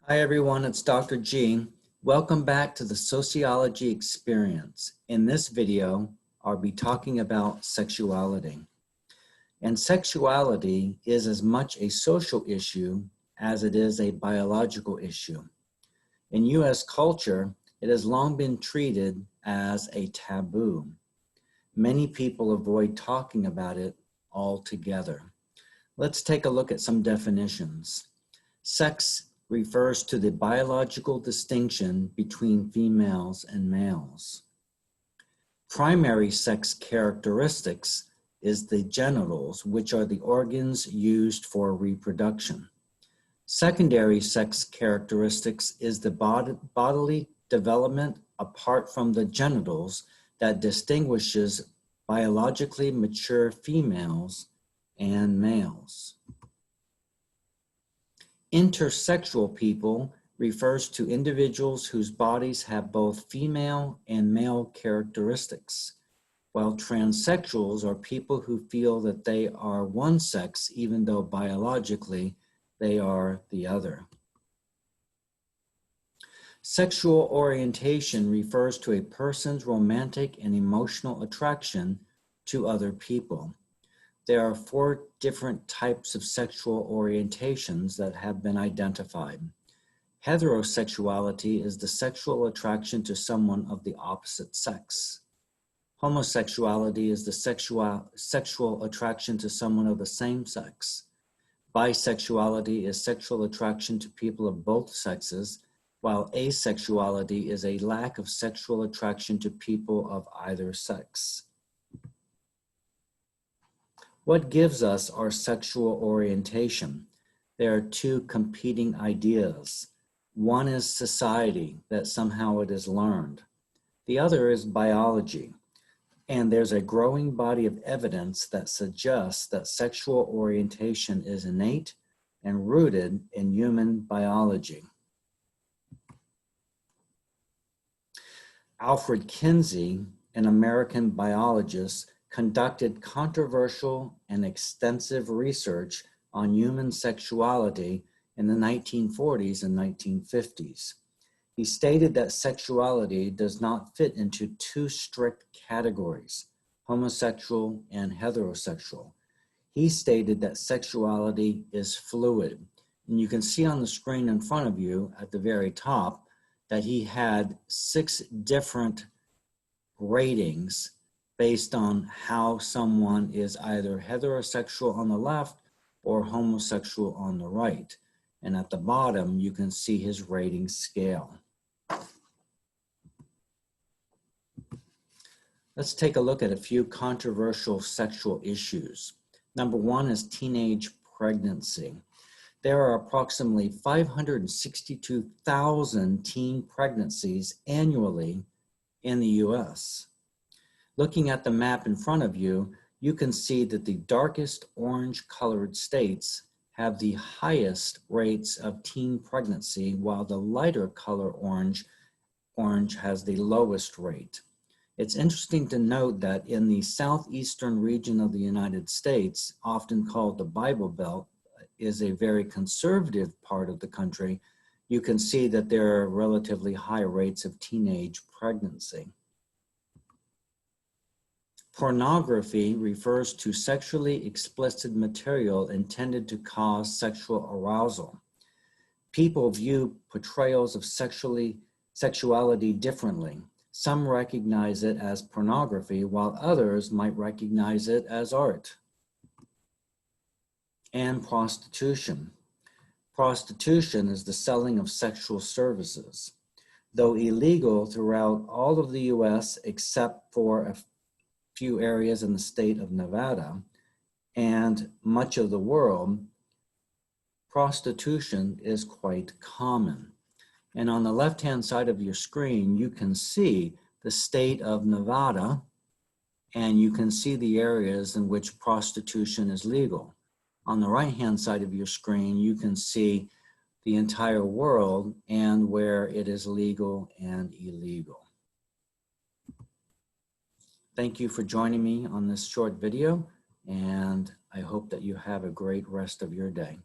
Hi everyone, it's Dr. G. Welcome back to the Sociology Experience. In this video, I'll be talking about sexuality. And sexuality is as much a social issue as it is a biological issue. In US culture, it has long been treated as a taboo. Many people avoid talking about it altogether. Let's take a look at some definitions. Sex refers to the biological distinction between females and males. Primary sex characteristics is the genitals, which are the organs used for reproduction. Secondary sex characteristics is the bodily development apart from the genitals that distinguishes biologically mature females and males. Intersexual people refers to individuals whose bodies have both female and male characteristics, while transsexuals are people who feel that they are one sex even though biologically they are the other. Sexual orientation refers to a person's romantic and emotional attraction to other people. There are 4 different types of sexual orientations that have been identified. Heterosexuality is the sexual attraction to someone of the opposite sex. Homosexuality is the sexual attraction to someone of the same sex. Bisexuality is sexual attraction to people of both sexes, while asexuality is a lack of sexual attraction to people of either sex. What gives us our sexual orientation? There are 2 competing ideas. One is society, that somehow it is learned. The other is biology. And there's a growing body of evidence that suggests that sexual orientation is innate and rooted in human biology. Alfred Kinsey, an American biologist, conducted controversial and extensive research on human sexuality in the 1940s and 1950s. He stated that sexuality does not fit into 2 strict categories, homosexual and heterosexual. He stated that sexuality is fluid. And you can see on the screen in front of you at the very top that he had 6 different ratings based on how someone is either heterosexual on the left or homosexual on the right. And at the bottom, you can see his rating scale. Let's take a look at a few controversial sexual issues. Number 1 is teenage pregnancy. There are approximately 562,000 teen pregnancies annually in the US. Looking at the map in front of you, you can see that the darkest orange colored states have the highest rates of teen pregnancy, while the lighter color orange has the lowest rate. It's interesting to note that in the southeastern region of the United States, often called the Bible Belt, is a very conservative part of the country. You can see that there are relatively high rates of teenage pregnancy. Pornography refers to sexually explicit material intended to cause sexual arousal. People view portrayals of sexuality differently. Some recognize it as pornography, while others might recognize it as art. And prostitution. Prostitution is the selling of sexual services. Though illegal throughout all of the US except for a few areas in the state of Nevada and much of the world, prostitution is quite common. And on the left-hand side of your screen, you can see the state of Nevada, and you can see the areas in which prostitution is legal. On the right-hand side of your screen, you can see the entire world and where it is legal and illegal. Thank you for joining me on this short video, and I hope that you have a great rest of your day.